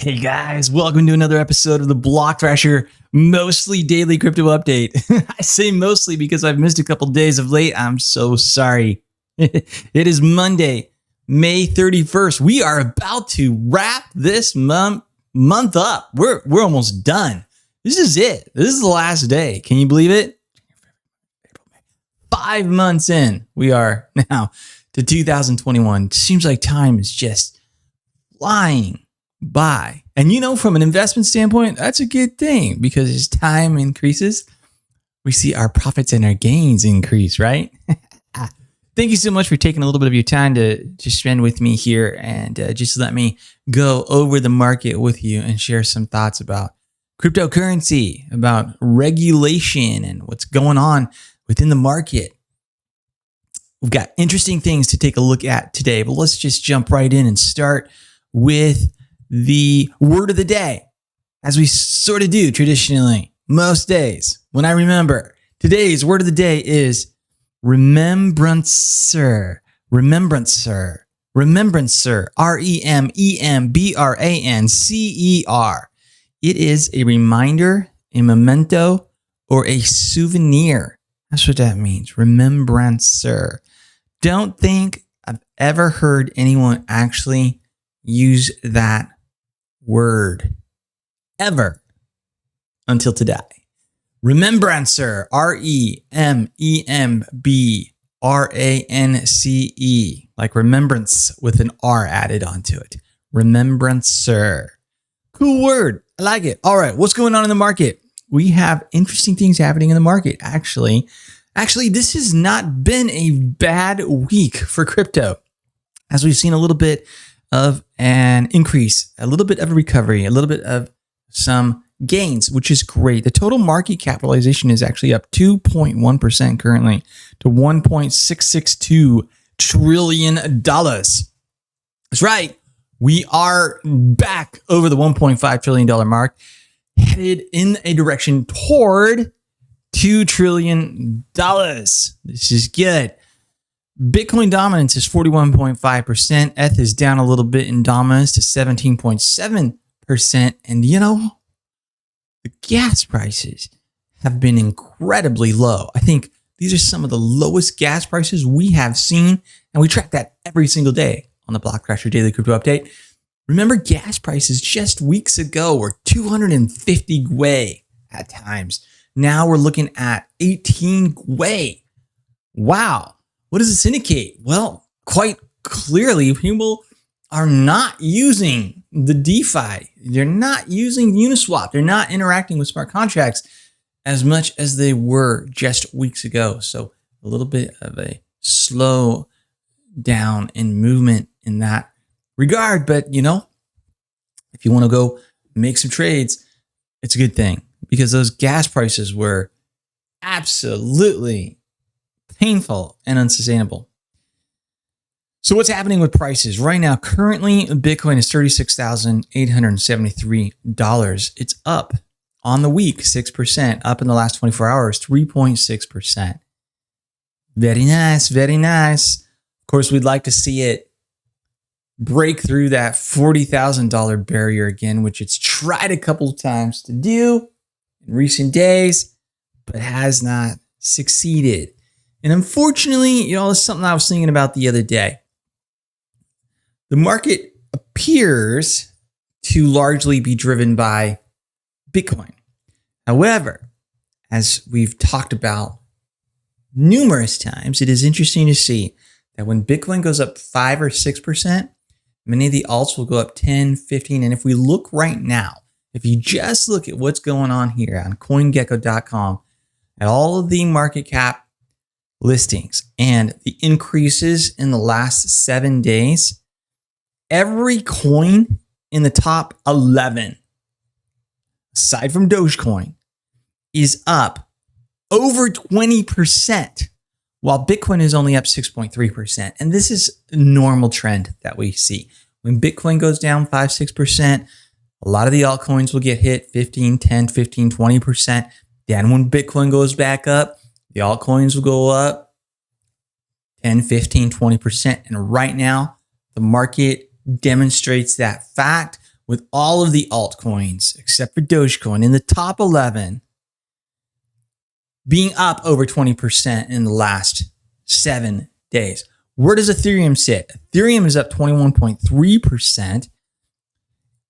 Hey guys, welcome to another episode of the Block Thrasher mostly daily crypto update. I say mostly because I've missed a couple days of late. I'm so sorry. It is Monday, May 31st. We are about to wrap this month up. We're almost done. This is it. This is the last day. Can you believe it? 5 months in, we are now to 2021. Seems like time is just flying by. And you know, from an investment standpoint, that's a good thing because as time increases, we see our profits and our gains increase, right? Thank you so much for taking a little bit of your time to spend with me here and just let me go over the market with you and share some thoughts about cryptocurrency, about regulation and what's going on within the market. We've got interesting things to take a look at today, but let's just jump right in and start with the word of the day, as we sort of do traditionally most days. When I remember, today's word of the day is remembrancer. Remembrancer. Remembrancer. Remembrancer. It is a reminder, a memento, or a souvenir. That's what that means. Remembrancer. Don't think I've ever heard anyone actually use that word ever until today. Remembrancer. Remembrancer. Like remembrance with an R added onto it. Remembrancer. Cool word. I like it. All right. What's going on in the market? We have interesting things happening in the market. Actually, this has not been a bad week for crypto, as we've seen a little bit of an increase, a little bit of a recovery, a little bit of some gains, which is great. The total market capitalization is actually up 2.1% currently to $1.662 trillion. That's right. We are back over the $1.5 trillion mark, headed in a direction toward $2 trillion. This is good. Bitcoin dominance is 41.5%. ETH is down a little bit in dominance to 17.7%. And you know, the gas prices have been incredibly low. I think these are some of the lowest gas prices we have seen. And we track that every single day on the Block Thrasher Daily Crypto Update. Remember, gas prices just weeks ago were 250 GWAY at times. Now we're looking at 18 GWAY. Wow. What does this indicate? Well, quite clearly, people are not using the DeFi. They're not using Uniswap. They're not interacting with smart contracts as much as they were just weeks ago. So a little bit of a slow down in movement in that regard. But, you know, if you want to go make some trades, it's a good thing because those gas prices were absolutely painful and unsustainable. So what's happening with prices right now? Currently, Bitcoin is $36,873. It's up on the week, 6%, up in the last 24 hours, 3.6%. Very nice, very nice. Of course, we'd like to see it break through that $40,000 barrier again, which it's tried a couple of times to do in recent days, but has not succeeded. And unfortunately, you know, it's something I was thinking about the other day. The market appears to largely be driven by Bitcoin. However, as we've talked about numerous times, it is interesting to see that when Bitcoin goes up 5 or 6%, many of the alts will go up 10, 15. And if we look right now, if you just look at what's going on here on CoinGecko.com, at all of the market cap listings and the increases in the last 7 days, every coin in the top 11, aside from Dogecoin, is up over 20%, while Bitcoin is only up 6.3%. And this is a normal trend that we see. When Bitcoin goes down 5, 6%, a lot of the altcoins will get hit 15, 10, 15, 20%. Then when Bitcoin goes back up, the altcoins will go up 10, 15, 20%. And right now, the market demonstrates that fact with all of the altcoins, except for Dogecoin, in the top 11, being up over 20% in the last 7 days. Where does Ethereum sit? Ethereum is up 21.3%.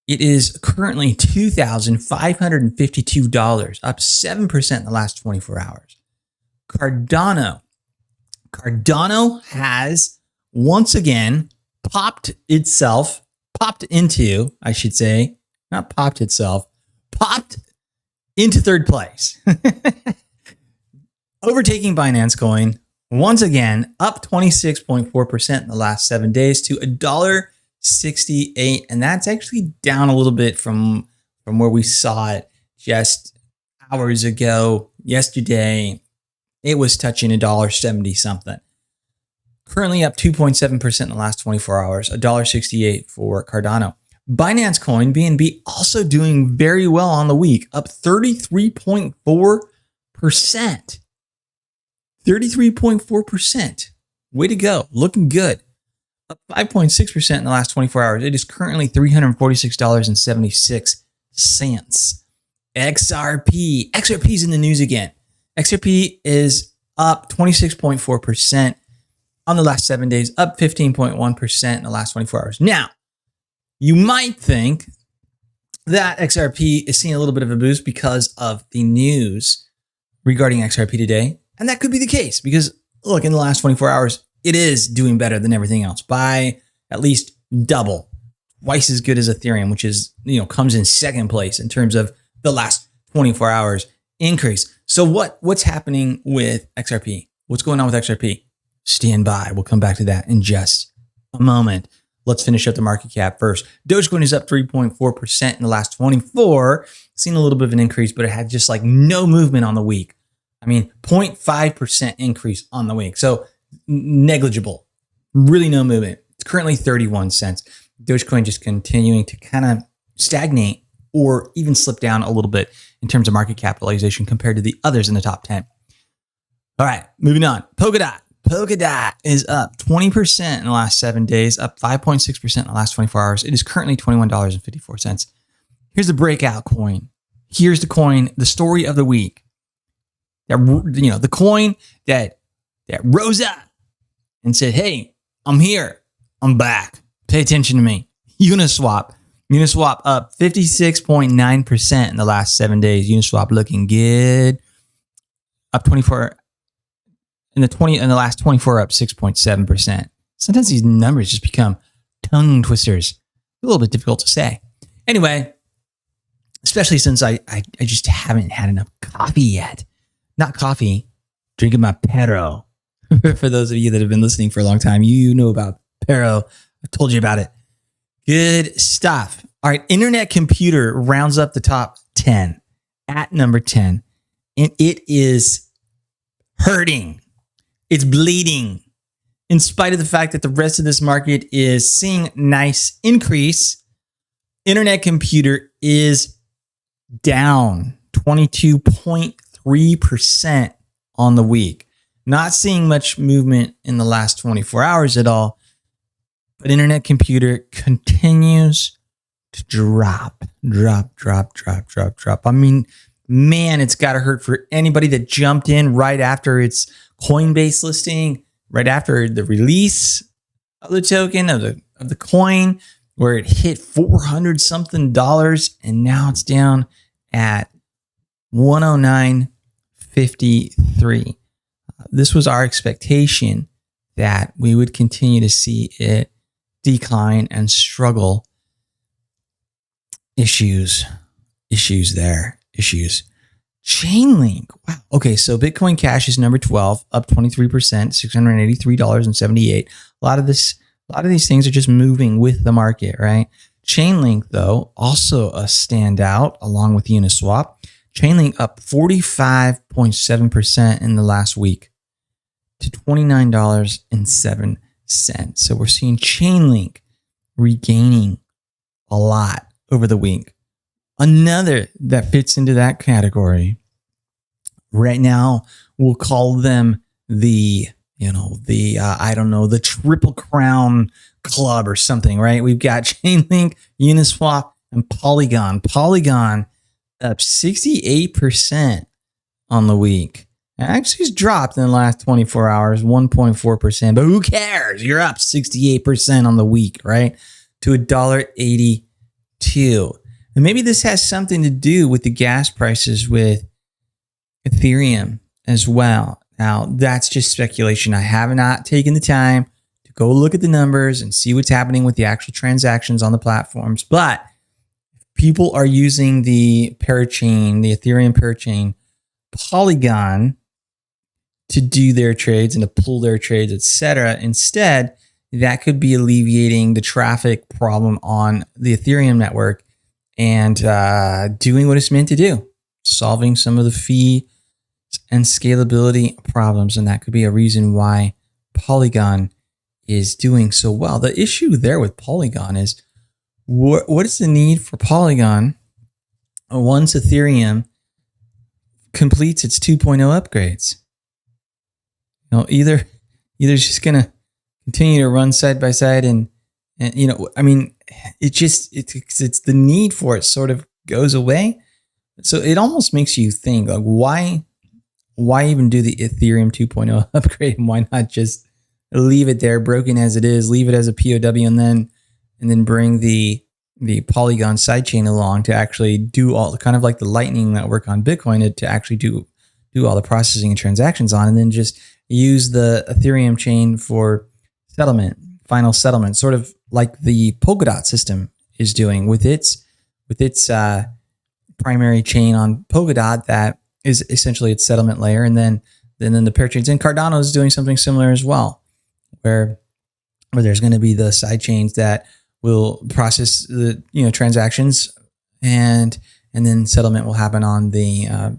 It is currently $2,552, up 7% in the last 24 hours. Cardano has once again popped into third place. Overtaking Binance Coin, once again, up 26.4% in the last 7 days to $1.68. And that's actually down a little bit from where we saw it just hours ago. Yesterday, it was touching $1.70 something. Currently up 2.7% in the last 24 hours, $1.68 for Cardano. Binance Coin, BNB, also doing very well on the week, up 33.4%. 33.4%. Way to go. Looking good. Up 5.6% in the last 24 hours. It is currently $346.76. XRP. XRP is in the news again. XRP is up 26.4% on the last 7 days, up 15.1% in the last 24 hours. Now, you might think that XRP is seeing a little bit of a boost because of the news regarding XRP today. And that could be the case because, look, in the last 24 hours, it is doing better than everything else by at least double, twice as good as Ethereum, which is, comes in second place in terms of the last 24 hours increase. So what's happening with XRP? What's going on with XRP? Stand by. We'll come back to that in just a moment. Let's finish up the market cap first. Dogecoin is up 3.4% in the last 24. Seen a little bit of an increase, but it had just like no movement on the week. 0.5% increase on the week. So negligible, really no movement. It's currently 31 cents. Dogecoin just continuing to kind of stagnate or even slip down a little bit in terms of market capitalization compared to the others in the top 10. All right, moving on. Polkadot is up 20% in the last 7 days, up 5.6% in the last 24 hours. It is currently $21.54. Here's the breakout coin. Here's the coin, the story of the week. The coin that rose up and said, hey, I'm here. I'm back. Pay attention to me. Uniswap up 56.9% in the last 7 days. Uniswap looking good. Up 24 in the last 24, up 6.7%. Sometimes these numbers just become tongue twisters. A little bit difficult to say. Anyway, especially since I just haven't had enough coffee yet. Not coffee, drinking my Pero. For those of you that have been listening for a long time, you know about Pero. I've told you about it. Good stuff. All right, Internet Computer rounds up the top 10 at number 10. And it is hurting. It's bleeding. In spite of the fact that the rest of this market is seeing nice increase, Internet Computer is down 22.3% on the week. Not seeing much movement in the last 24 hours at all, but Internet Computer continues to drop. Man, it's got to hurt for anybody that jumped in right after its Coinbase listing, right after the release of the token, of the coin, where it hit $400 something, and now it's down at 109.53. This was our expectation that we would continue to see it decline and struggle. Issues. Chainlink. Wow. Okay, so Bitcoin Cash is number 12, up 23%, $683.78. A lot of these things are just moving with the market, right? Chainlink, though, also a standout along with Uniswap. Chainlink up 45.7% in the last week to $29.07. So we're seeing Chainlink regaining a lot over the week. Another that fits into that category right now, we'll call them the Triple Crown Club or something, right? We've got Chainlink, Uniswap, And Polygon up 68% on the week. It actually has dropped in the last 24 hours, 1.4%, but who cares? You're up 68% on the week, right? To $1.82. And maybe this has something to do with the gas prices with Ethereum as well. Now, that's just speculation. I have not taken the time to go look at the numbers and see what's happening with the actual transactions on the platforms. But if people are using the parachain, the Ethereum parachain, Polygon, to do their trades and to pull their trades, etc. Instead, that could be alleviating the traffic problem on the Ethereum network and doing what it's meant to do, solving some of the fee and scalability problems. And that could be a reason why Polygon is doing so well. The issue there with Polygon is what is the need for Polygon once Ethereum completes its 2.0 upgrades? You know, either it's just going to continue to run side by side and you know, I mean, it's the need for it sort of goes away. So it almost makes you think, like, why even do the Ethereum 2.0 upgrade? And why not just leave it there broken as it is, leave it as a POW, and then bring the Polygon sidechain along to actually do all kind of like the Lightning network on Bitcoin to actually do all the processing and transactions on, and then just use the Ethereum chain for settlement, final settlement, sort of like the Polkadot system is doing with its primary chain on Polkadot that is essentially its settlement layer, and then the parachains. And Cardano is doing something similar as well, where there's going to be the side chains that will process the transactions, and then settlement will happen on the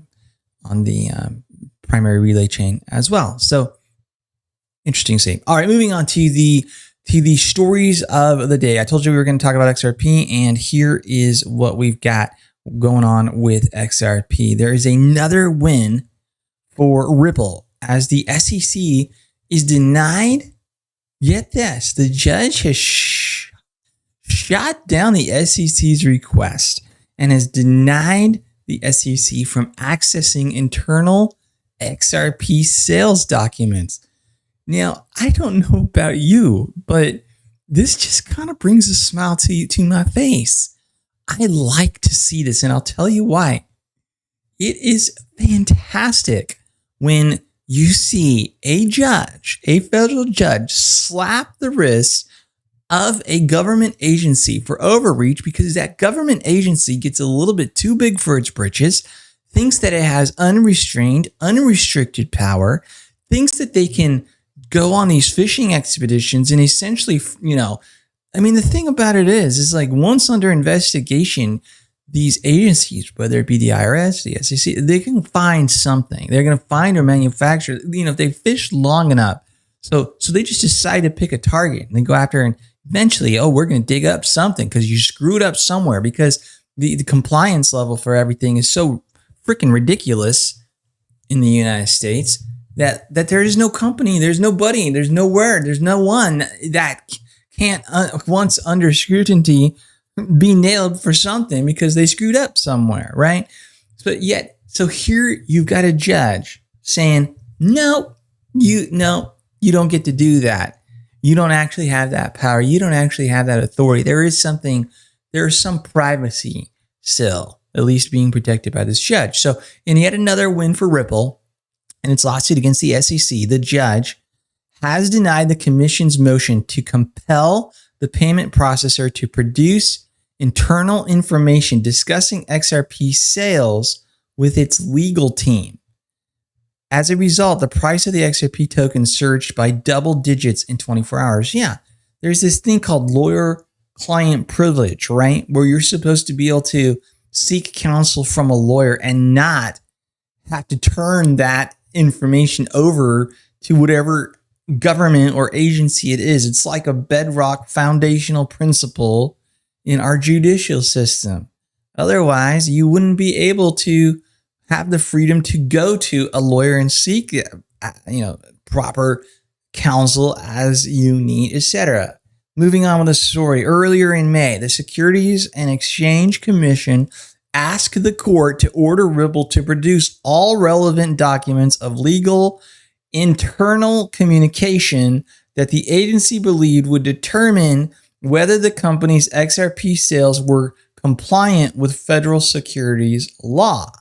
primary relay chain as well. So interesting to see. All right, moving on to the stories of the day. I told you we were going to talk about XRP, and here is what we've got going on with XRP. There is another win for Ripple as the SEC is denied. Get this, the judge has shot down the SEC's request and has denied the SEC from accessing internal XRP sales documents. Now, I don't know about you, but this just kind of brings a smile to my face. I like to see this, and I'll tell you why. It is fantastic when you see a judge, a federal judge, slap the wrist of a government agency for overreach because that government agency gets a little bit too big for its britches, thinks that it has unrestrained, unrestricted power, thinks that they can go on these fishing expeditions and essentially, I mean, the thing about it is like once under investigation, these agencies, whether it be the IRS, the SEC, they can find something. They're going to find or manufacture, if they fish long enough. So they just decide to pick a target and then go after, and eventually, we're going to dig up something because you screwed up somewhere, because the compliance level for everything is so freaking ridiculous in the United States that there is no company, there's nobody, there's nowhere, there's no one that can't once under scrutiny be nailed for something because they screwed up somewhere, right? So here you've got a judge saying, no, you don't get to do that. You don't actually have that power. You don't actually have that authority. There is some privacy still, at least being protected by this judge. So in yet another win for Ripple and its lawsuit against the SEC, the judge has denied the commission's motion to compel the payment processor to produce internal information discussing XRP sales with its legal team. As a result, the price of the XRP token surged by double digits in 24 hours. Yeah, there's this thing called lawyer-client privilege, right? Where you're supposed to be able to seek counsel from a lawyer and not have to turn that information over to whatever government or agency it is. It's like a bedrock foundational principle in our judicial system. Otherwise, you wouldn't be able to have the freedom to go to a lawyer and seek, proper counsel as you need, etc. Moving on with the story. Earlier in May, the Securities and Exchange Commission asked the court to order Ripple to produce all relevant documents of legal internal communication that the agency believed would determine whether the company's XRP sales were compliant with federal securities law.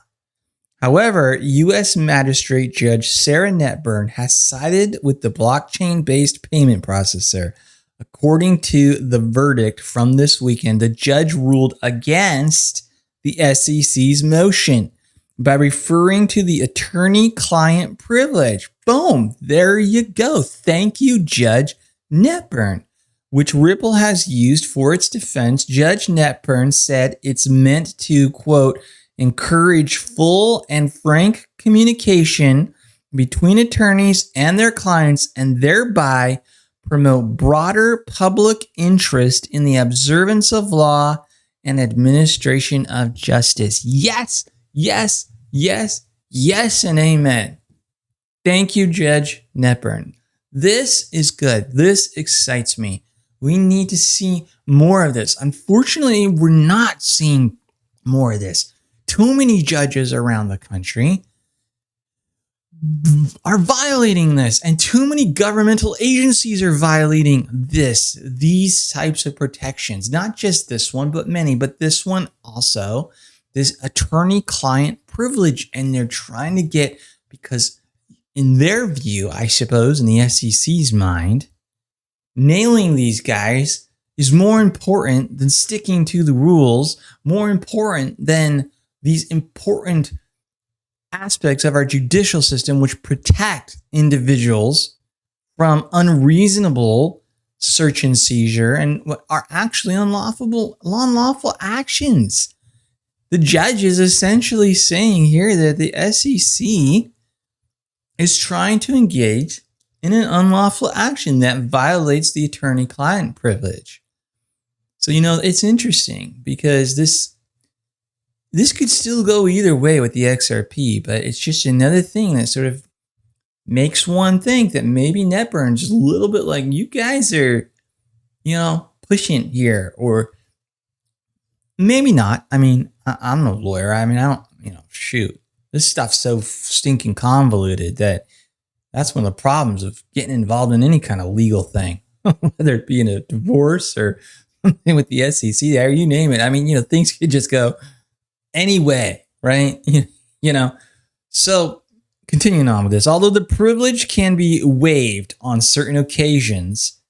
However, U.S. Magistrate Judge Sarah Netburn has sided with the blockchain-based payment processor. According to the verdict from this weekend, the judge ruled against the SEC's motion by referring to the attorney-client privilege. Boom, there you go. Thank you, Judge Netburn, which Ripple has used for its defense. Judge Netburn said it's meant to, quote, encourage full and frank communication between attorneys and their clients and thereby promote broader public interest in the observance of law and administration of justice. Yes, yes, yes, yes, and amen. Thank you, Judge Netburn. This is good. This excites me. We need to see more of this. Unfortunately, we're not seeing more of this. Too many judges around the country are violating this, and too many governmental agencies are violating these types of protections. Not just this one, but many, but this one also, this attorney-client privilege, and they're trying to get, because in their view, I suppose, in the SEC's mind, nailing these guys is more important than sticking to the rules, more important than these important aspects of our judicial system which protect individuals from unreasonable search and seizure and what are actually unlawful actions. The judge is essentially saying here that the SEC is trying to engage in an unlawful action that violates the attorney-client privilege. So, it's interesting because this could still go either way with the XRP, but it's just another thing that sort of makes one think that maybe Netburn's a little bit like, you guys are, pushing here, or maybe not. I mean, I'm no lawyer. I mean, I don't, shoot. This stuff's so stinking convoluted that's one of the problems of getting involved in any kind of legal thing, whether it be in a divorce or something with the SEC there, you name it. I mean, things could just go anyway, right? So continuing on with this, although the privilege can be waived on certain occasions,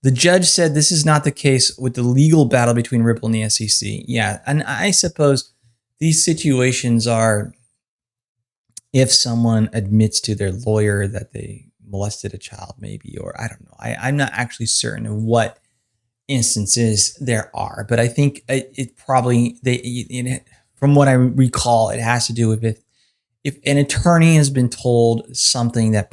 the judge said this is not the case with the legal battle between Ripple and the SEC. Yeah, and I suppose these situations are if someone admits to their lawyer that they molested a child, maybe, or I don't know. I'm not actually certain of what instances there are, but I think it probably, from what I recall, it has to do with if an attorney has been told something that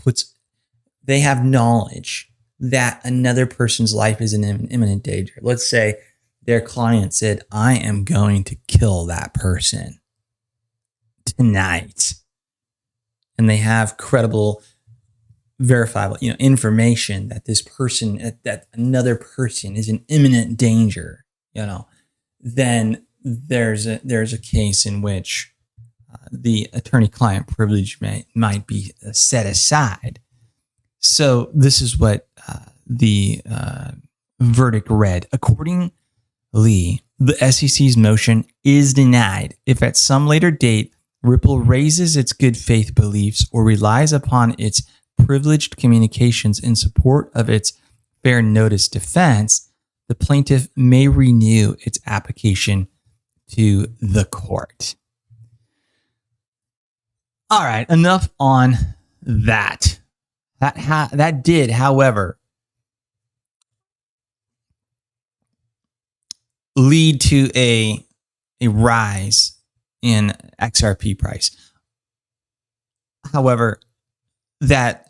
they have knowledge that another person's life is in imminent danger. Let's say their client said, I am going to kill that person tonight. And they have credible, verifiable, information that this person, that another person is in imminent danger, then there's a case in which the attorney-client privilege might be set aside. So this is what the verdict read. Accordingly, the SEC's motion is denied if at some later date Ripple raises its good faith beliefs or relies upon its privileged communications in support of its fair notice defense. The plaintiff may renew its application to the court. All right, enough on that. That did, however, lead to a rise in XRP price. However, that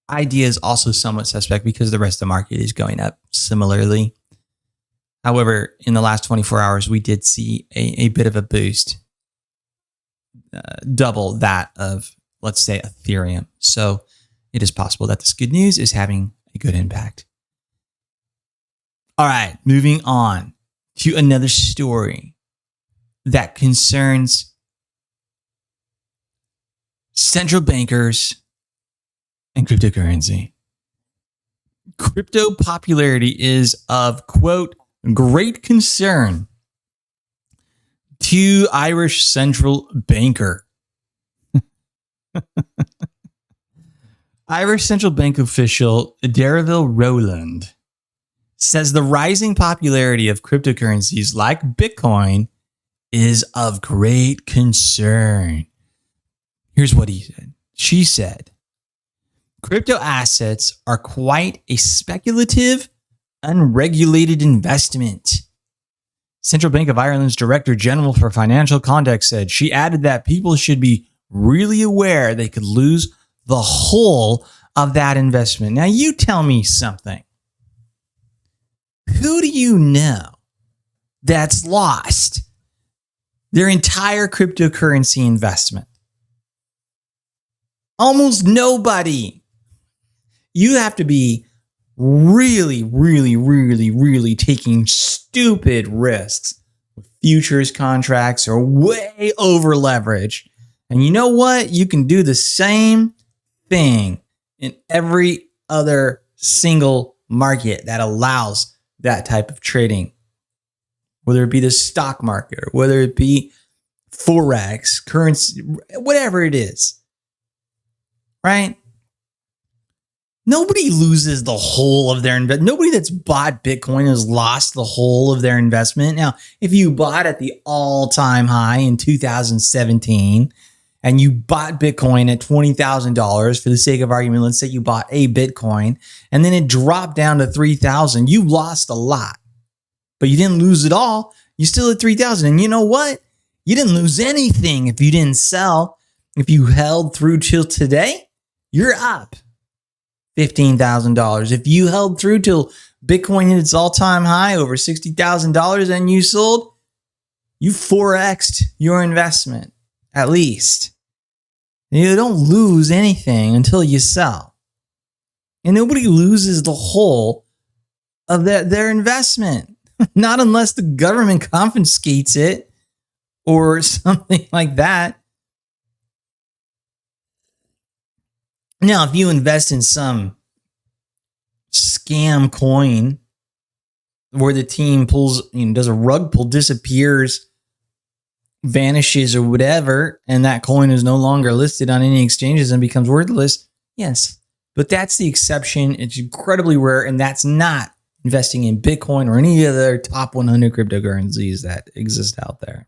idea is also somewhat suspect because the rest of the market is going up similarly. However, in the last 24 hours, we did see a bit of a boost, double that of, let's say, Ethereum. So it is possible that this good news is having a good impact. All right, moving on to another story that concerns central bankers and cryptocurrency. Crypto popularity is of, quote, great concern to Irish central banker. Irish central bank official Darrell Rowland says the rising popularity of cryptocurrencies like Bitcoin is of great concern. Here's what he said. She said, crypto assets are quite a speculative, unregulated investment. Central Bank of Ireland's Director General for Financial Conduct said. She added that people should be really aware they could lose the whole of that investment. Now, you tell me something. Who do you know that's lost their entire cryptocurrency investment? Almost nobody. You have to be really, really, really, really taking stupid risks with futures contracts or way over leverage. And you know what? You can do the same thing in every other single market that allows that type of trading, whether it be the stock market or whether it be Forex, currency, whatever it is, right? Nobody loses the whole of their investment. Nobody that's bought Bitcoin has lost the whole of their investment. Now, if you bought at the all-time high in 2017 and you bought Bitcoin at $20,000 for the sake of argument, let's say you bought a Bitcoin and then it dropped down to 3,000, you lost a lot, but you didn't lose it all. You still at 3,000. And you know what? You didn't lose anything if you didn't sell. If you held through till today, you're up $15,000. If you held through till Bitcoin hit its all-time high over $60,000 and you sold, you 4x'd your investment, at least. You don't lose anything until you sell. And nobody loses the whole of their investment, not unless the government confiscates it or something like that. Now, if you invest in some scam coin where the team pulls, does a rug pull, disappears, vanishes or whatever, and that coin is no longer listed on any exchanges and becomes worthless, yes. But that's the exception. It's incredibly rare, and that's not investing in Bitcoin or any other top 100 cryptocurrencies that exist out there.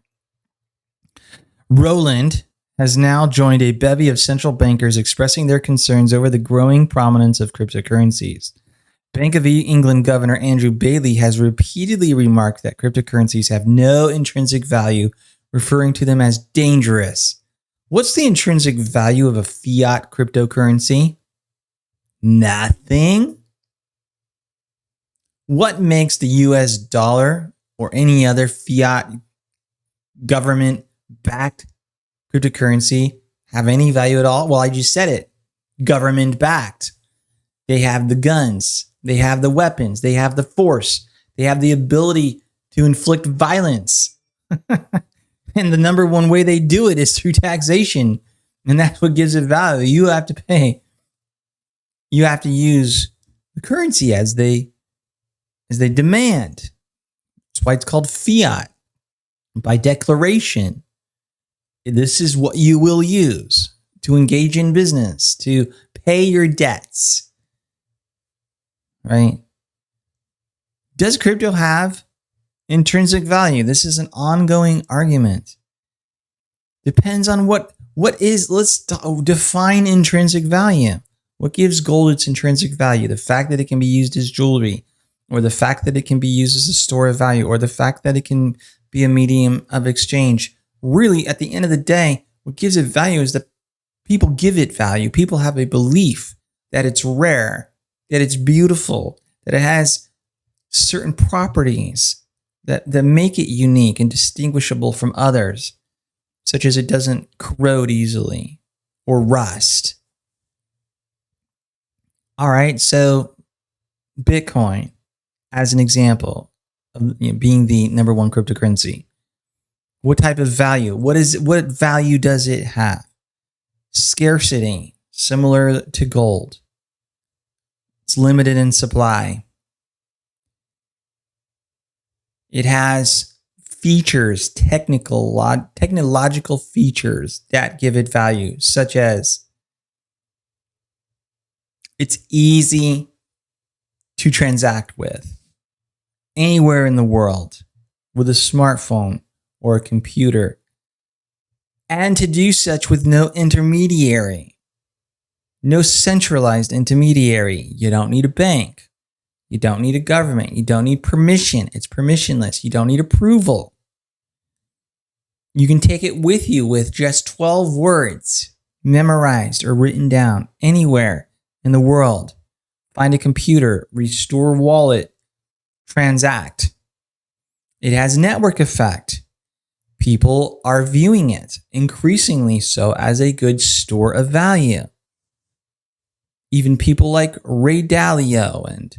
Rowland has now joined a bevy of central bankers expressing their concerns over the growing prominence of cryptocurrencies. Bank of England Governor Andrew Bailey has repeatedly remarked that cryptocurrencies have no intrinsic value, referring to them as dangerous. What's the intrinsic value of a fiat cryptocurrency? Nothing. What makes the US dollar or any other fiat government-backed cryptocurrency have any value at all? Well, I just said it. Government-backed. They have the guns. They have the weapons. They have the force. They have the ability to inflict violence. And the number one way they do it is through taxation. And that's what gives it value. You have to pay. You have to use the currency as they demand. That's why it's called fiat. By declaration. This is what you will use to engage in business, to pay your debts. Right? Does crypto have intrinsic value? This is an ongoing argument. Depends on what is, let's define intrinsic value. What gives gold its intrinsic value? The fact that it can be used as jewelry, or the fact that it can be used as a store of value, or the fact that it can be a medium of exchange. Really, at the end of the day, what gives it value is that people give it value. People have a belief that it's rare, that it's beautiful, that it has certain properties that make it unique and distinguishable from others, such as it doesn't corrode easily or rust. All right, so Bitcoin. as an example of being the number one cryptocurrency. What type of value? What value does it have? Scarcity, similar to gold. It's limited in supply. It has features, technological features that give it value, such as it's easy to transact with anywhere in the world with a smartphone or a computer, and to do such with no intermediary, no centralized intermediary. You don't need a bank. You don't need a government. You don't need permission. It's permissionless. You don't need approval. You can take it with you with just 12 words memorized or written down anywhere in the world. Find a computer, restore wallet, transact. It has network effect. People are viewing it, increasingly so, as a good store of value. Even people like Ray Dalio and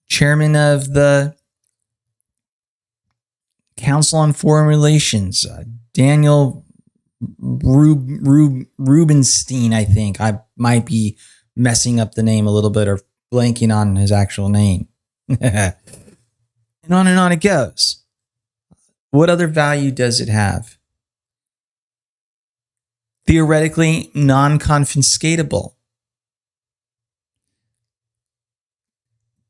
chairman of the Council on Foreign Relations, Daniel Rubenstein, I think. I might be messing up the name a little bit or blanking on his actual name. And on it goes. What other value does it have? Theoretically, non-confiscatable.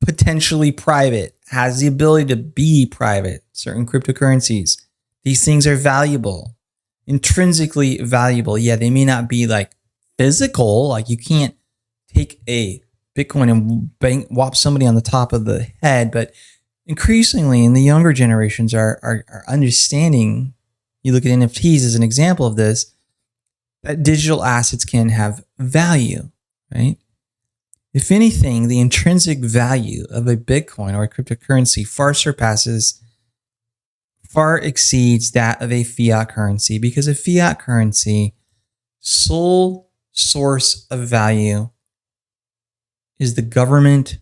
Potentially private, has the ability to be private. Certain cryptocurrencies, these things are valuable, intrinsically valuable. Yeah, they may not be like physical, like you can't take a Bitcoin and whop somebody on the top of the head, but increasingly in the younger generations are understanding. You look at NFTs as an example of this, that digital assets can have value, right? If anything, the intrinsic value of a Bitcoin or a cryptocurrency far exceeds that of a fiat currency, because a fiat currency sole source of value is the government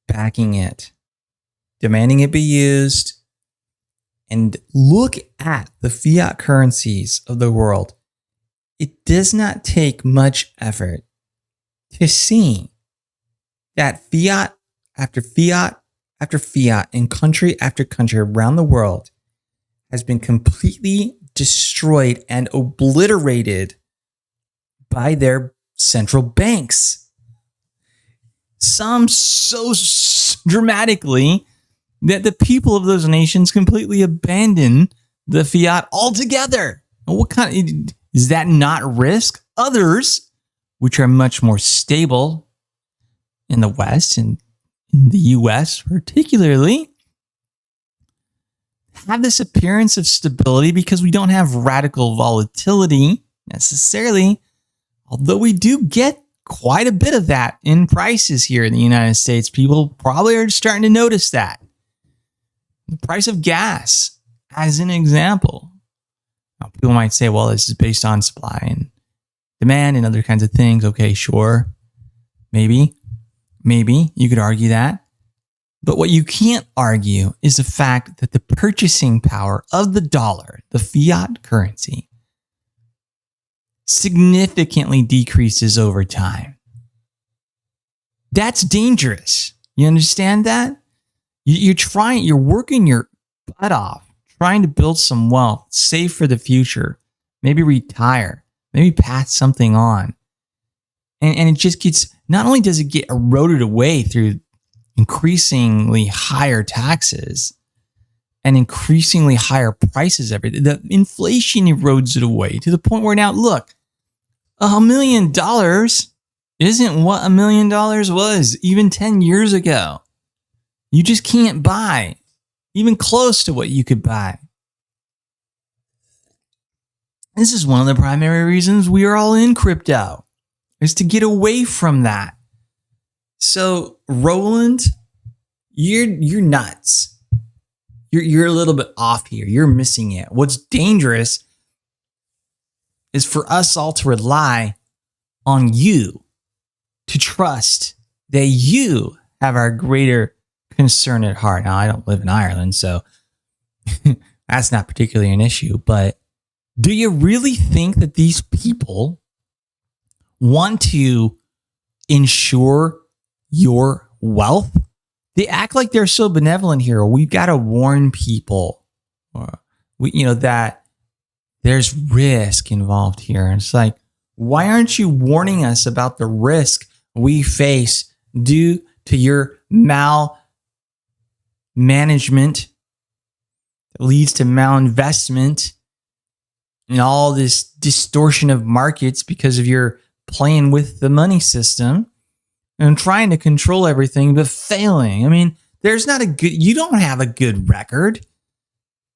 backing it, demanding it be used. And look at the fiat currencies of the world. It does not take much effort to see that fiat after fiat after fiat in country after country around the world has been completely destroyed and obliterated by their central banks. Some so dramatically that the people of those nations completely abandon the fiat altogether. What kind is that not risk? Others, which are much more stable in the West and in the US particularly, have this appearance of stability because we don't have radical volatility necessarily, although we do get quite a bit of that in prices here in the United States. People probably are starting to notice that. The price of gas, as an example. Now, people might say, well, this is based on supply and demand and other kinds of things. Okay, sure. Maybe you could argue that. But what you can't argue is the fact that the purchasing power of the dollar, the fiat currency, significantly decreases over time. That's dangerous. You understand that? You're working your butt off, trying to build some wealth, save for the future, maybe retire, maybe pass something on. And it just gets, not only does it get eroded away through increasingly higher taxes and increasingly higher prices the inflation erodes it away to the point where now, look, $1 million isn't what $1 million was even 10 years ago. You just can't buy even close to what you could buy. This is one of the primary reasons we are all in crypto, is to get away from that. So, Roland, you're nuts. You're a little bit off here. You're missing it. What's dangerous is for us all to rely on you to trust that you have our greater concern at heart. Now, I don't live in Ireland, so that's not particularly an issue, but do you really think that these people want to ensure your wealth? They act like they're so benevolent here. We've got to warn people, that there's risk involved here. And it's like, why aren't you warning us about the risk we face due to your malmanagement that leads to malinvestment and all this distortion of markets because of your playing with the money system and trying to control everything, but failing? I mean, you don't have a good record.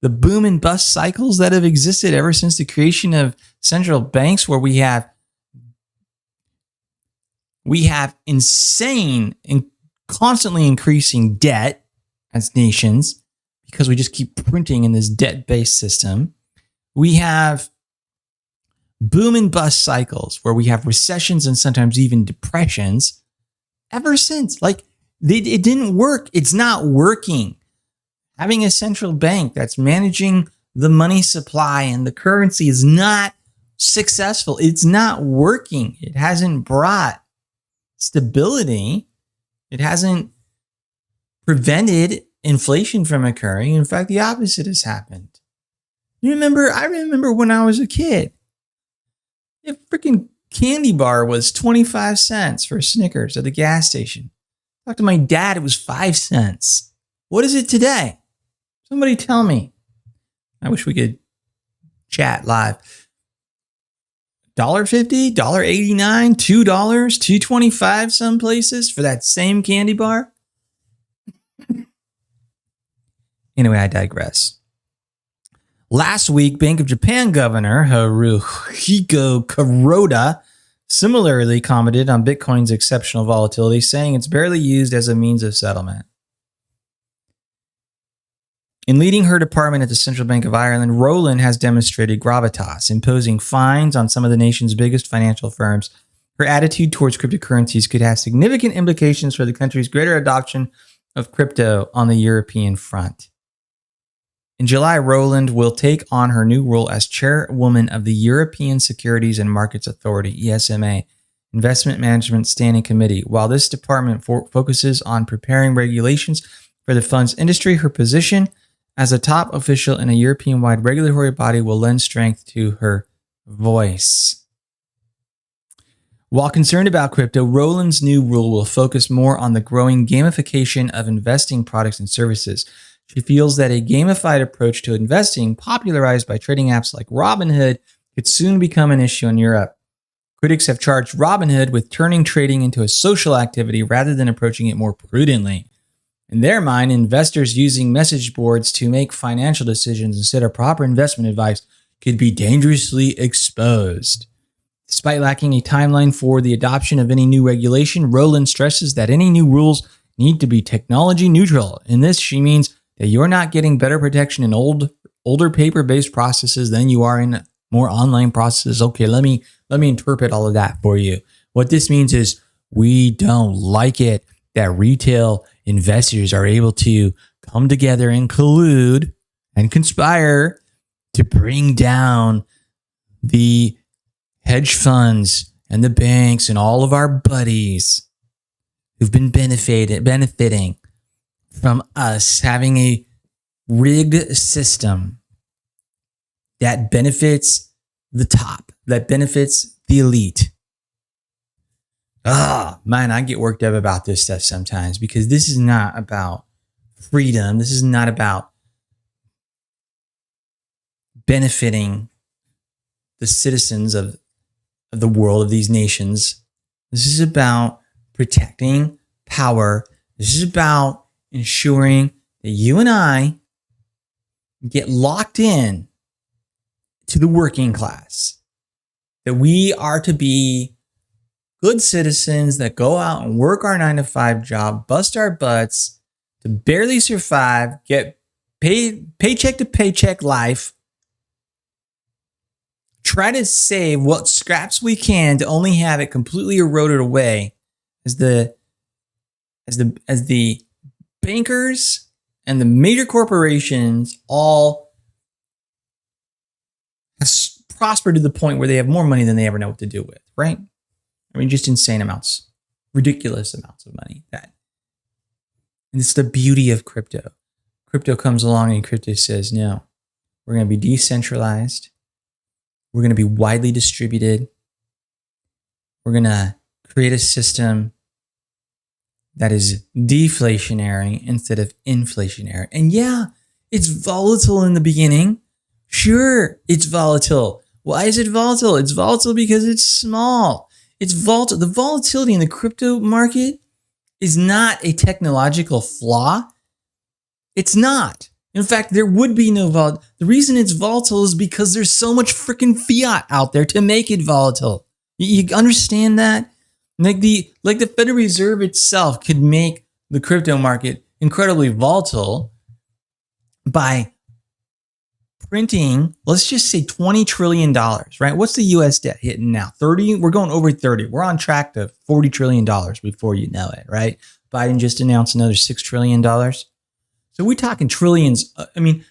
The boom and bust cycles that have existed ever since the creation of central banks, where we have insane and constantly increasing debt as nations because we just keep printing in this debt-based system. We have boom and bust cycles where we have recessions and sometimes even depressions ever since. Like, it didn't work. It's not working. Having a central bank that's managing the money supply and the currency is not successful. It's not working. It hasn't brought stability. It hasn't prevented inflation from occurring. In fact, the opposite has happened. I remember when I was a kid, a freaking candy bar was 25 cents for Snickers at the gas station. Talked to my dad, it was 5 cents. What is it today? Somebody tell me. I wish we could chat live. $1.50, $1.89, $2, $2.25 some places for that same candy bar. Anyway, I digress. Last week, Bank of Japan Governor Haruhiko Kuroda similarly commented on Bitcoin's exceptional volatility, saying it's barely used as a means of settlement. In leading her department at the Central Bank of Ireland, Rowland has demonstrated gravitas, imposing fines on some of the nation's biggest financial firms. Her attitude towards cryptocurrencies could have significant implications for the country's greater adoption of crypto on the European front. In July, Rowland will take on her new role as chairwoman of the European Securities and Markets Authority, ESMA, Investment Management Standing Committee. While this department focuses on preparing regulations for the funds industry, her position as a top official in a European-wide regulatory body will lend strength to her voice. While concerned about crypto, Rowland's new rule will focus more on the growing gamification of investing products and services. She feels that a gamified approach to investing, popularized by trading apps like Robinhood, could soon become an issue in Europe. Critics have charged Robinhood with turning trading into a social activity rather than approaching it more prudently. In their mind, investors using message boards to make financial decisions instead of proper investment advice could be dangerously exposed. Despite lacking a timeline for the adoption of any new regulation, Rowland stresses that any new rules need to be technology neutral. In this, she means that you're not getting better protection in older paper-based processes than you are in more online processes. Okay, let me interpret all of that for you. What this means is we don't like it that retail investors are able to come together and collude and conspire to bring down the hedge funds and the banks and all of our buddies who've been benefiting from us having a rigged system that benefits the top, that benefits the elite. Man, I get worked up about this stuff sometimes because this is not about freedom. This is not about benefiting the citizens of the world, of these nations. This is about protecting power. This is about ensuring that you and I get locked in to the working class, that we are to be good citizens that go out and work our 9-to-5 job, bust our butts to barely survive, get paid paycheck to paycheck life, try to save what scraps we can to only have it completely eroded away as the as the bankers and the major corporations all have prospered to the point where they have more money than they ever know what to do with, right? I mean, just insane amounts, ridiculous amounts of money. And it's the beauty of crypto. Crypto comes along and crypto says, no, we're going to be decentralized. We're going to be widely distributed. We're going to create a system that is deflationary instead of inflationary. And yeah, it's volatile in the beginning. Sure, it's volatile. Why is it volatile? It's volatile because it's small. It's volatile. The volatility in the crypto market is not a technological flaw. It's not. In fact, there would be no volatility. The reason it's volatile is because there's so much freaking fiat out there to make it volatile. You understand that? Like the Federal Reserve itself could make the crypto market incredibly volatile by printing, let's just say $20 trillion, right? What's the US debt hitting now? 30? We're going over 30. We're on track to $40 trillion before you know it, right? Biden just announced another $6 trillion. So we're talking trillions. I mean,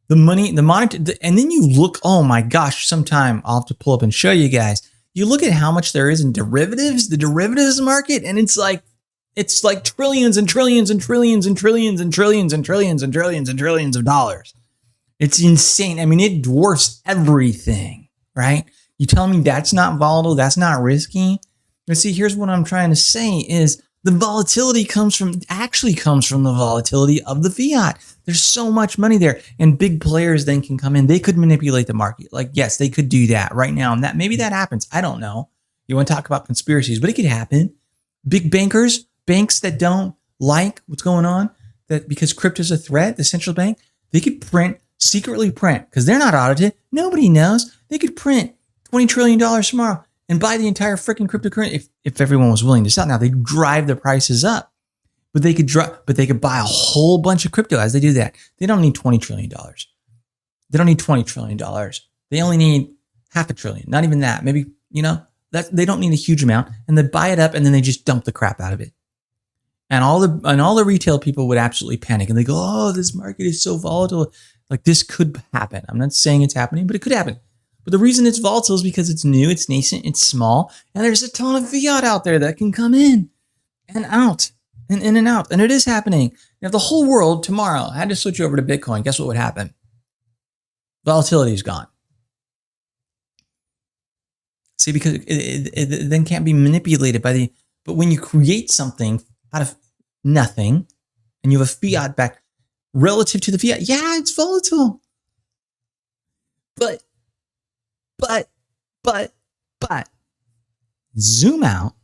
the money, the monetary, and then you look, oh my gosh, sometime I'll have to pull up and show you guys. You look at how much there is in derivatives, the derivatives market, and it's like trillions and trillions and trillions and trillions and trillions and trillions and trillions and trillions of dollars. It's insane. I mean, it dwarfs everything, right? You tell me that's not volatile, that's not risky. But see, here's what I'm trying to say is the volatility comes from the volatility of the fiat. There's so much money there, and big players then can come in. They could manipulate the market. Like, yes, they could do that right now, and that maybe that happens. I don't know. You want to talk about conspiracies, but it could happen. Big bankers, banks that don't like what's going on, that because crypto's a threat, the central bank, they could secretly print, because they're not audited. Nobody knows. They could print $20 trillion tomorrow and buy the entire freaking cryptocurrency if everyone was willing to sell. Now they drive the prices up, but they could buy a whole bunch of crypto as they do that. They don't need $20 trillion. They don't need $20 trillion. They only need half a trillion. Not even that. Maybe, that they don't need a huge amount, and they buy it up and then they just dump the crap out of it. And all the retail people would absolutely panic and they go, oh, this market is so volatile. Like this could happen. I'm not saying it's happening, but it could happen. But the reason it's volatile is because it's new, it's nascent, it's small, and there's a ton of fiat out there that can come in and out and in and out. And it is happening. And if the whole world tomorrow had to switch over to Bitcoin, guess what would happen? Volatility is gone. See, because it then can't be manipulated but when you create something out of nothing and you have a fiat back relative to the fiat, yeah, it's volatile. But zoom out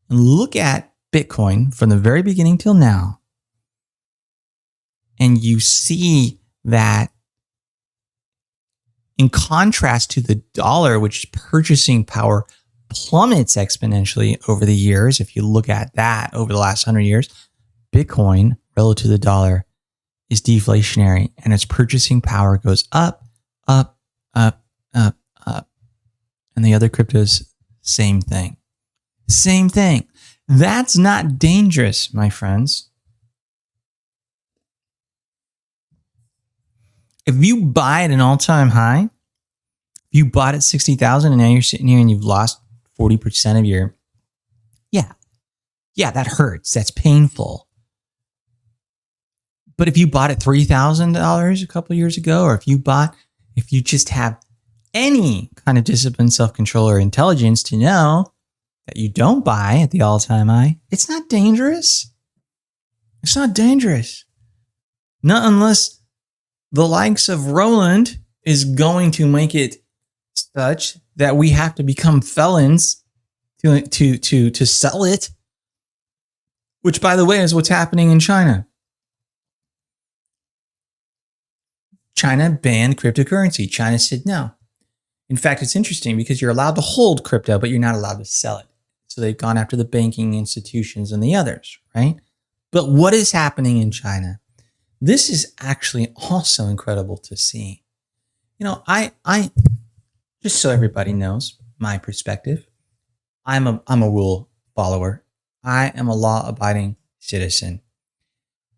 and look at Bitcoin from the very beginning till now, and you see that in contrast to the dollar, which purchasing power plummets exponentially over the years. If you look at that over the last 100 years, Bitcoin relative to the dollar is deflationary, and its purchasing power goes up, up, up, up, up. And the other cryptos, same thing. Same thing. That's not dangerous, my friends. If you buy at an all-time high, if you bought at 60,000 and now you're sitting here and you've lost 40% of your, yeah, that hurts. That's painful. But if you bought at $3,000 a couple of years ago, or if you just have any kind of discipline, self-control, or intelligence to know that you don't buy at the all-time high, it's not dangerous. It's not dangerous. Not unless the likes of Roland is going to make it such that we have to become felons to sell it, which, by the way, is what's happening in China. China banned cryptocurrency. China said no. In fact, it's interesting because you're allowed to hold crypto, but you're not allowed to sell it. So they've gone after the banking institutions and the others, right? But what is happening in China? This is actually also incredible to see. I just so everybody knows my perspective, I'm a rule follower. I am a law-abiding citizen.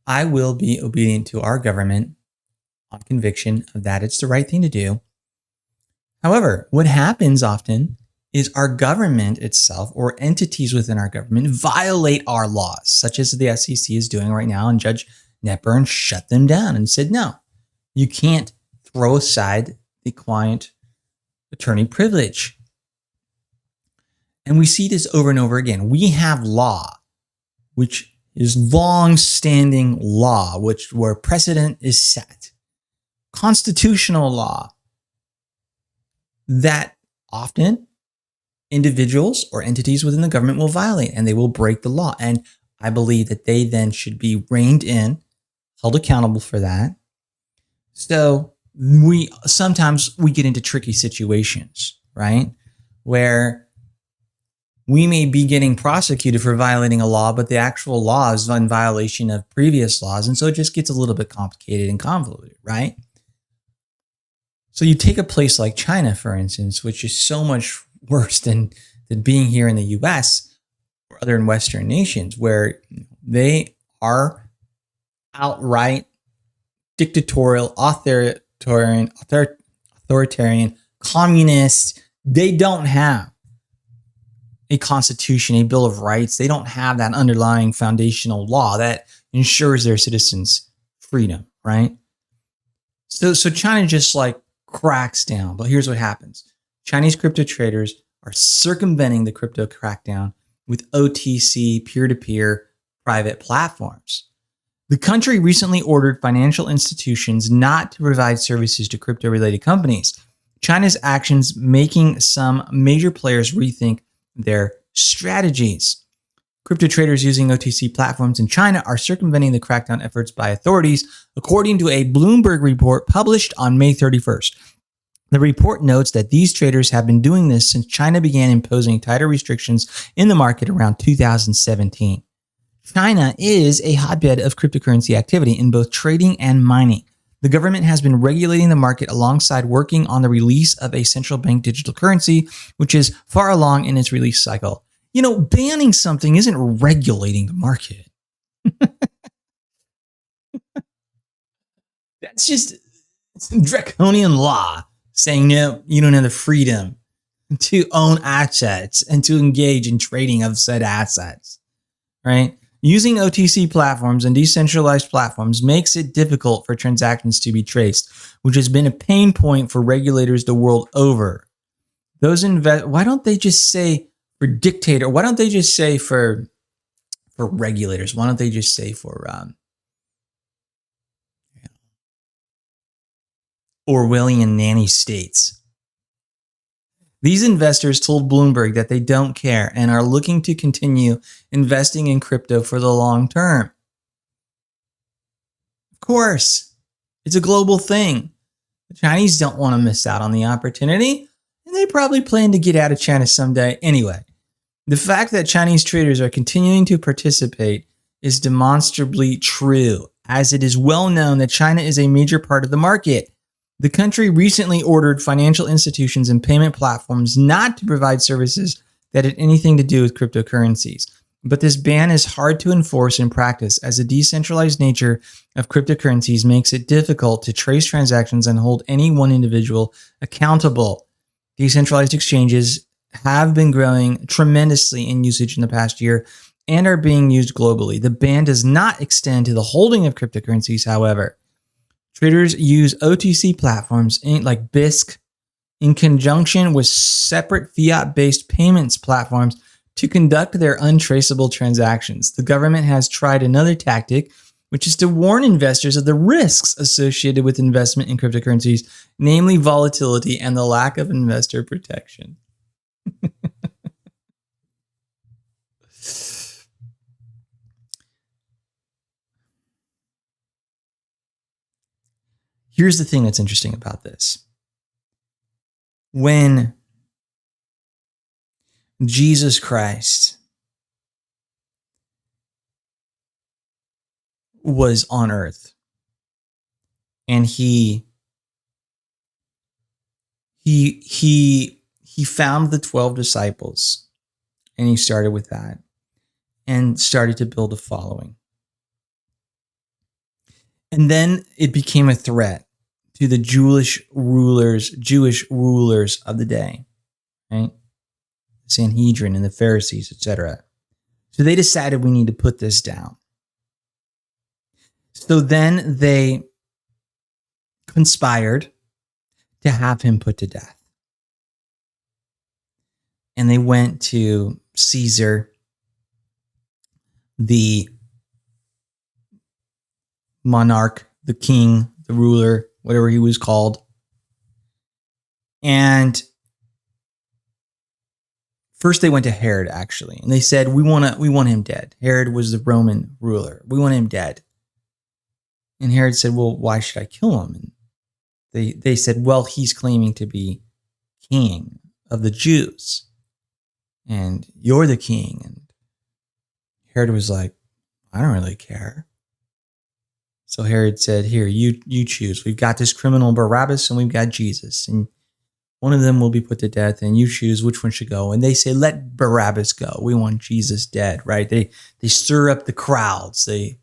I will be obedient to our government on conviction of that it's the right thing to do. However, what happens often is our government itself or entities within our government violate our laws, such as the SEC is doing right now, and Judge Knepper shut them down and said, no, you can't throw aside the client-attorney privilege. And we see this over and over again. We have law, which is long-standing law, where precedent is set. Constitutional law that often individuals or entities within the government will violate, and they will break the law. And I believe that they then should be reined in, held accountable for that. So sometimes we get into tricky situations, right? Where we may be getting prosecuted for violating a law, but the actual law is in violation of previous laws. And so it just gets a little bit complicated and convoluted, right? So you take a place like China, for instance, which is so much worse than being here in the US or other Western nations, where they are outright dictatorial, authoritarian, communist. They don't have a constitution, a bill of rights. They don't have that underlying foundational law that ensures their citizens' freedom, right? So China just like cracks down. But here's what happens. Chinese crypto traders are circumventing the crypto crackdown with OTC peer-to-peer private platforms. The country recently ordered financial institutions not to provide services to crypto-related companies. China's actions making some major players rethink their strategies. Crypto traders using OTC platforms in China are circumventing the crackdown efforts by authorities, according to a Bloomberg report published on May 31st. The report notes that these traders have been doing this since China began imposing tighter restrictions in the market around 2017. China is a hotbed of cryptocurrency activity in both trading and mining. The government has been regulating the market alongside working on the release of a central bank digital currency, which is far along in its release cycle. You know, banning something isn't regulating the market. That's just draconian law saying, no, you don't have the freedom to own assets and to engage in trading of said assets, right? Using OTC platforms and decentralized platforms makes it difficult for transactions to be traced, which has been a pain point for regulators the world over. Why don't they just say for dictator? Why don't they just say for regulators? Why don't they just say for Orwellian nanny states? These investors told Bloomberg that they don't care and are looking to continue investing in crypto for the long term. Of course, it's a global thing. The Chinese don't want to miss out on the opportunity, and they probably plan to get out of China someday anyway. The fact that Chinese traders are continuing to participate is demonstrably true, as it is well known that China is a major part of the market. The country recently ordered financial institutions and payment platforms not to provide services that had anything to do with cryptocurrencies. But this ban is hard to enforce in practice, as the decentralized nature of cryptocurrencies makes it difficult to trace transactions and hold any one individual accountable. Decentralized exchanges have been growing tremendously in usage in the past year and are being used globally. The ban does not extend to the holding of cryptocurrencies, however. Traders use OTC platforms like BISC in conjunction with separate fiat-based payments platforms to conduct their untraceable transactions. The government has tried another tactic, which is to warn investors of the risks associated with investment in cryptocurrencies, namely volatility and the lack of investor protection. Here's the thing that's interesting about this. When Jesus Christ was on earth and he found the 12 disciples, and he started with that and started to build a following. And then it became a threat to the Jewish rulers of the day, right? The Sanhedrin and the Pharisees, etc. So they decided we need to put this down. So then they conspired to have him put to death. And they went to Caesar, the monarch, the king, the ruler, whatever he was called. And first they went to Herod, actually, and they said, we want him dead. Herod was the Roman ruler. We want him dead. And Herod said, well, why should I kill him? And they said, well, he's claiming to be king of the Jews. And you're the king. And Herod was like, I don't really care. So Herod said, here, you choose. We've got this criminal Barabbas and we've got Jesus. And one of them will be put to death and you choose which one should go. And they say, let Barabbas go. We want Jesus dead, right? They stir up the crowds. They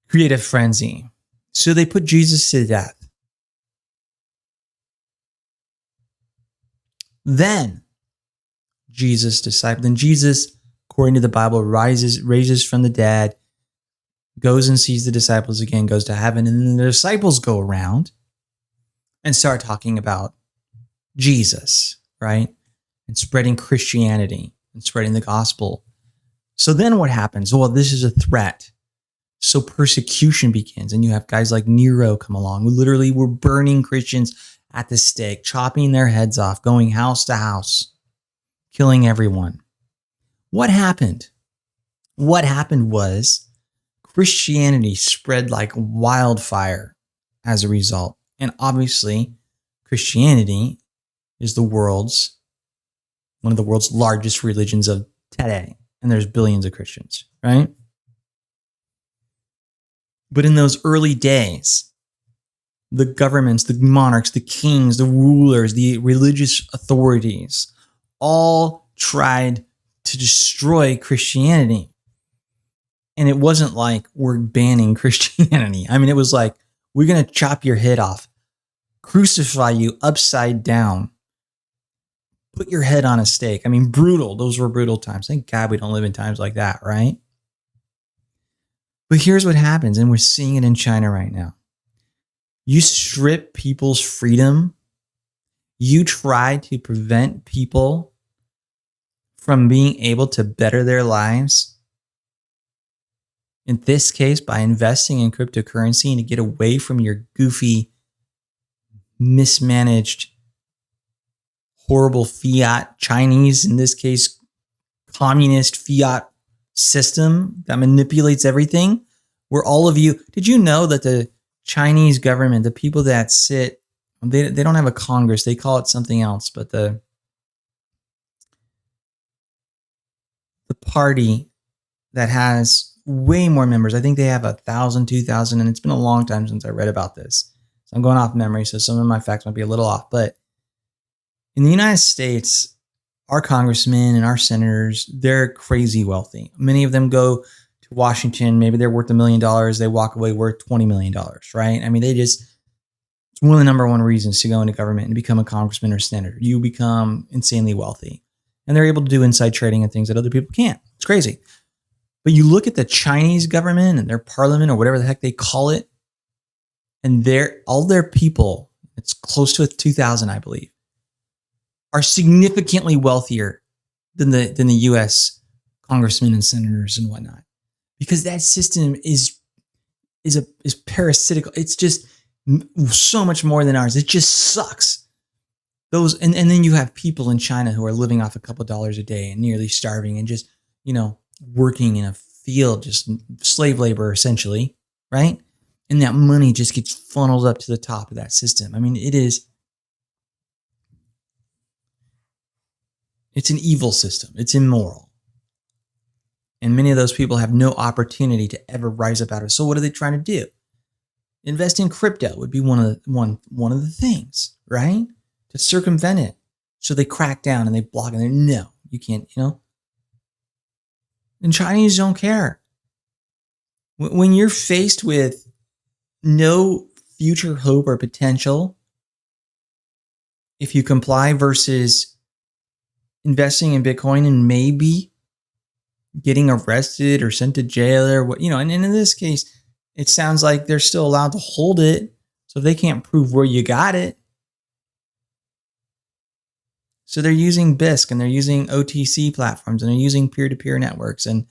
create a frenzy. So they put Jesus to death. Then Jesus, according to the Bible, raises from the dead, goes and sees the disciples again, goes to heaven, and then the disciples go around and start talking about Jesus, right? And spreading Christianity and spreading the gospel. So then what happens? Well, this is a threat. So persecution begins, and you have guys like Nero come along who literally were burning Christians at the stake, chopping their heads off, going house to house, killing everyone. What happened? What happened was Christianity spread like wildfire as a result. And obviously, Christianity is one of the world's largest religions of today. And there's billions of Christians, right? But in those early days, the governments, the monarchs, the kings, the rulers, the religious authorities all tried to destroy Christianity. And it wasn't like we're banning Christianity. I mean, it was like, we're going to chop your head off, crucify you upside down, put your head on a stake. I mean, brutal. Those were brutal times. Thank God we don't live in times like that, right? But here's what happens, and we're seeing it in China right now. You strip people's freedom. You try to prevent people from being able to better their lives. In this case, by investing in cryptocurrency and to get away from your goofy, mismanaged, horrible fiat, Chinese, in this case, communist fiat system that manipulates everything, where all of you, did you know that the Chinese government, the people that sit, they don't have a Congress, they call it something else, but the party that has way more members, I think they have 1,000, 2,000, and it's been a long time since I read about this. So I'm going off memory, so some of my facts might be a little off, but in the United States, our congressmen and our senators, they're crazy wealthy. Many of them go to Washington. Maybe they're worth $1 million. They walk away worth $20 million, right? I mean, it's one of the number one reasons to go into government and become a congressman or senator. You become insanely wealthy. And they're able to do inside trading and things that other people can't. It's crazy. But you look at the Chinese government and their parliament or whatever the heck they call it, and all their people, it's close to 2,000, I believe, are significantly wealthier than the U.S. congressmen and senators and whatnot, because that system is parasitical. It's just so much more than ours. It just sucks. And then you have people in China who are living off a couple dollars a day and nearly starving and just, working in a field, just slave labor essentially, right? And that money just gets funneled up to the top of that system. I mean, it's an evil system. It's immoral. And many of those people have no opportunity to ever rise up out of it. So what are they trying to do? Invest in crypto would be one of the things, right? To circumvent it. So they crack down and they block it. No, you can't, And Chinese don't care. When you're faced with no future hope or potential if you comply versus investing in Bitcoin and maybe getting arrested or sent to jail or what, and in this case, it sounds like they're still allowed to hold it. So if they can't prove where you got it, so they're using BISC and they're using OTC platforms and they're using peer-to-peer networks, and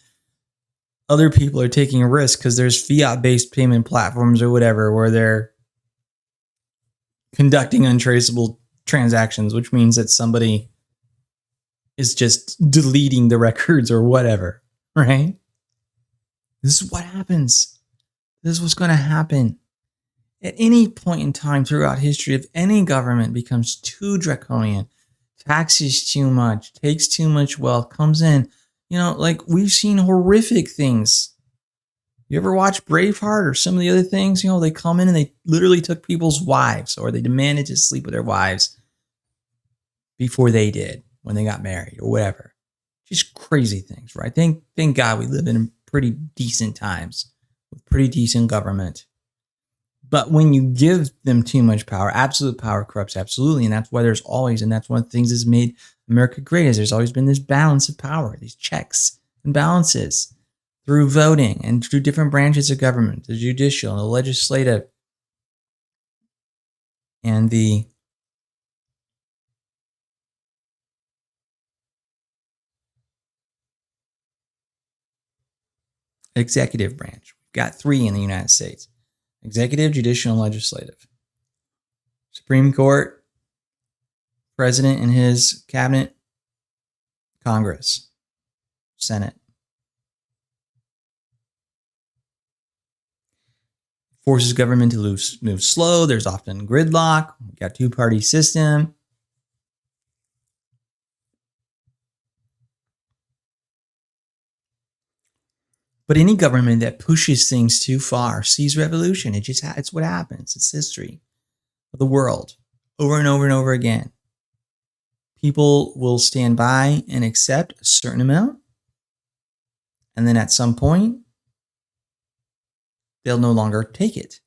other people are taking a risk because there's fiat-based payment platforms or whatever where they're conducting untraceable transactions, which means that somebody is just deleting the records or whatever, right? This is what happens. This is what's going to happen. At any point in time throughout history, if any government becomes too draconian, taxes too much, takes too much wealth, comes in, like we've seen horrific things. You ever watch Braveheart or some of the other things? They come in and they literally took people's wives, or they demanded to sleep with their wives before they did when they got married or whatever. Just crazy things, right? Thank God we live in pretty decent times with pretty decent government. But when you give them too much power, absolute power corrupts absolutely. And that's why that's one of the things that's made America great, is there's always been this balance of power, these checks and balances through voting and through different branches of government, the judicial, the legislative, and the executive branch. We've got three in the United States: executive, judicial, and legislative. Supreme Court, President and his cabinet, Congress, Senate. Forces government to move slow. There's often gridlock. We've got two-party system. But any government that pushes things too far sees revolution. It's what happens. It's history of the world over and over and over again. People will stand by and accept a certain amount, and then at some point, they'll no longer take it.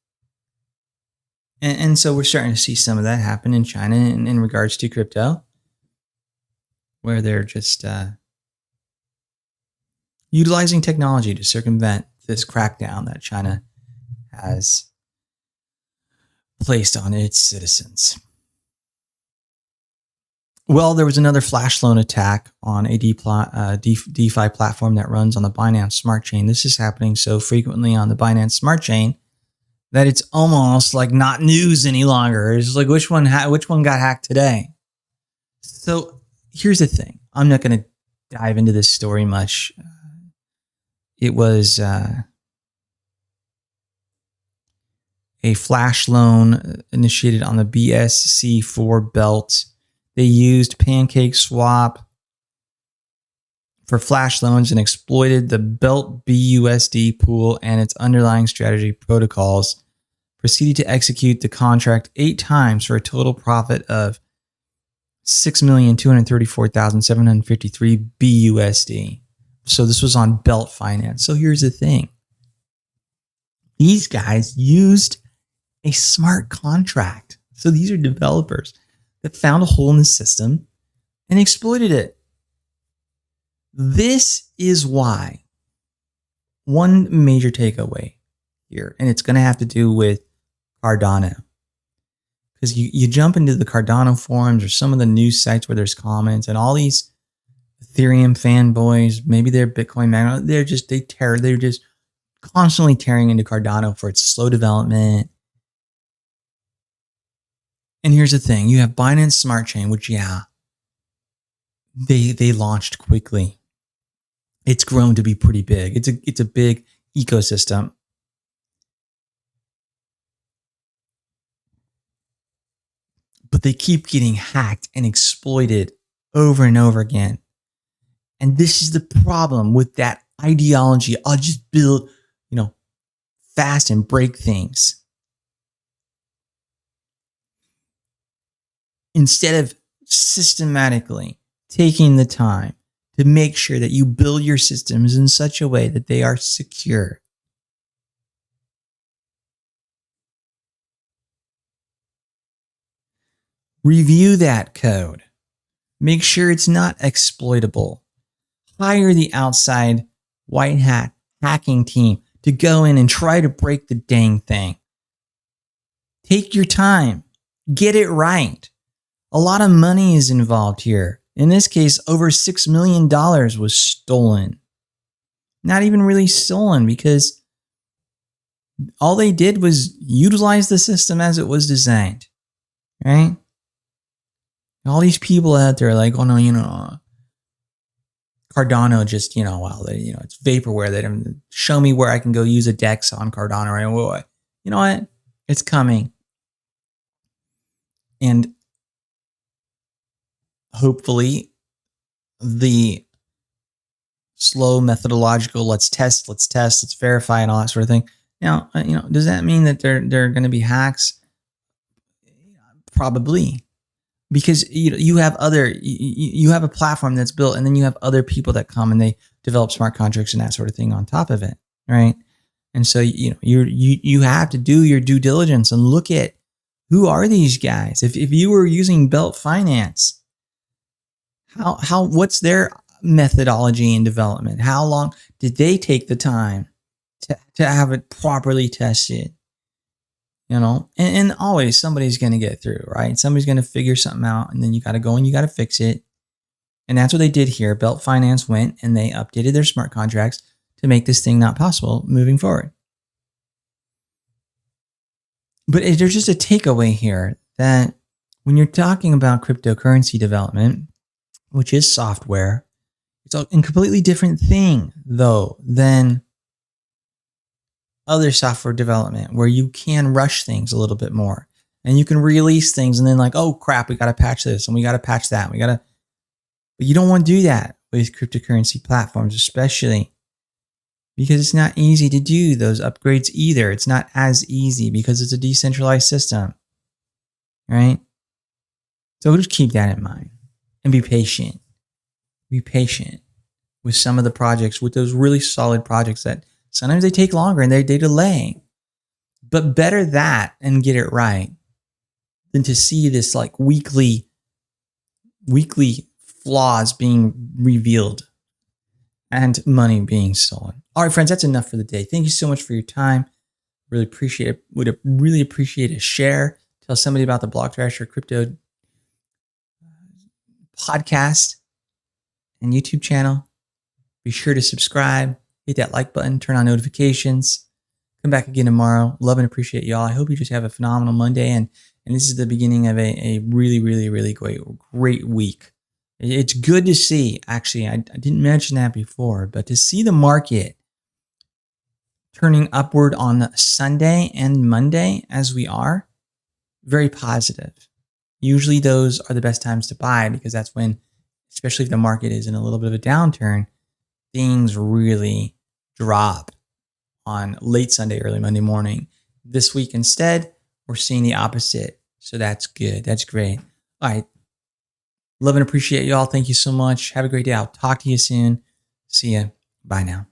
And so we're starting to see some of that happen in China in regards to crypto, where they're just utilizing technology to circumvent this crackdown that China has placed on its citizens. Well, there was another flash loan attack on a DeFi platform that runs on the Binance Smart Chain. This is happening so frequently on the Binance Smart Chain that it's almost like not news any longer. It's like which one got hacked today. So here's the thing. I'm not going to dive into this story much. It was a flash loan initiated on the BSC4 belt. They used Pancake Swap for flash loans and exploited the belt BUSD pool and its underlying strategy protocols. Proceeded to execute the contract 8 times for a total profit of $6,234,753 BUSD. So this was on Belt Finance. So here's the thing. These guys used a smart contract. So these are developers that found a hole in the system and exploited it. This is why one major takeaway here, and it's going to have to do with Cardano. Because you jump into the Cardano forums or some of the news sites where there's comments, and all these Ethereum fanboys, maybe they're Bitcoin magnet, they're just constantly tearing into Cardano for its slow development. And here's the thing, you have Binance Smart Chain, which they launched quickly. It's grown to be pretty big. It's a big ecosystem. But they keep getting hacked and exploited over and over again. And this is the problem with that ideology. I'll just build, fast and break things. Instead of systematically taking the time to make sure that you build your systems in such a way that they are secure. Review that code. Make sure it's not exploitable. Hire the outside white hat hacking team to go in and try to break the dang thing. Take your time. Get it right. A lot of money is involved here. In this case, over $6 million was stolen. Not even really stolen, because all they did was utilize the system as it was designed, right? All these people out there like, oh no, Cardano just, well, it's vaporware. They don't show me where I can go use a DEX on Cardano, right? Well, you know what? It's coming. And hopefully the slow methodological, let's test, let's verify, and all that sort of thing. Now, does that mean that they're going to be hacks? Probably, because you have you have a platform that's built, and then you have other people that come and they develop smart contracts and that sort of thing on top of it, right? And so you have to do your due diligence and look at who are these guys. If you were using Belt Finance, what's their methodology in development? How long did they take the time to have it properly tested? And always somebody's going to get through, right? Somebody's going to figure something out, and then you got to go and you got to fix it. And that's what they did here. Belt Finance went and they updated their smart contracts to make this thing not possible moving forward. But there's just a takeaway here that when you're talking about cryptocurrency development, which is software, it's a completely different thing, though, than other software development, where you can rush things a little bit more and you can release things and then like, oh crap, we got to patch this and we got to patch that. But you don't want to do that with cryptocurrency platforms, especially because it's not easy to do those upgrades either. It's not as easy because it's a decentralized system, right? So just keep that in mind and be patient. Be patient with some of the projects, with those really solid projects that sometimes they take longer and they delay. But better that and get it right than to see this like weekly flaws being revealed and money being stolen. All right, friends, that's enough for the day. Thank you so much for your time. Really appreciate it. Would really appreciate a share. Tell somebody about the Block Thrasher Crypto podcast and YouTube channel. Be sure to subscribe, hit that like button, turn on notifications. Come back again tomorrow. Love and appreciate y'all. I hope you just have a phenomenal Monday, and this is the beginning of a really, really, really great week. It's good to see, actually, I didn't mention that before, but to see the market turning upward on Sunday and Monday as we are, very positive. Usually those are the best times to buy, because that's when, especially if the market is in a little bit of a downturn, things really drop on late Sunday, early Monday morning. This week instead, we're seeing the opposite. So that's good. That's great. All right. Love and appreciate y'all. Thank you so much. Have a great day. I'll talk to you soon. See ya. Bye now.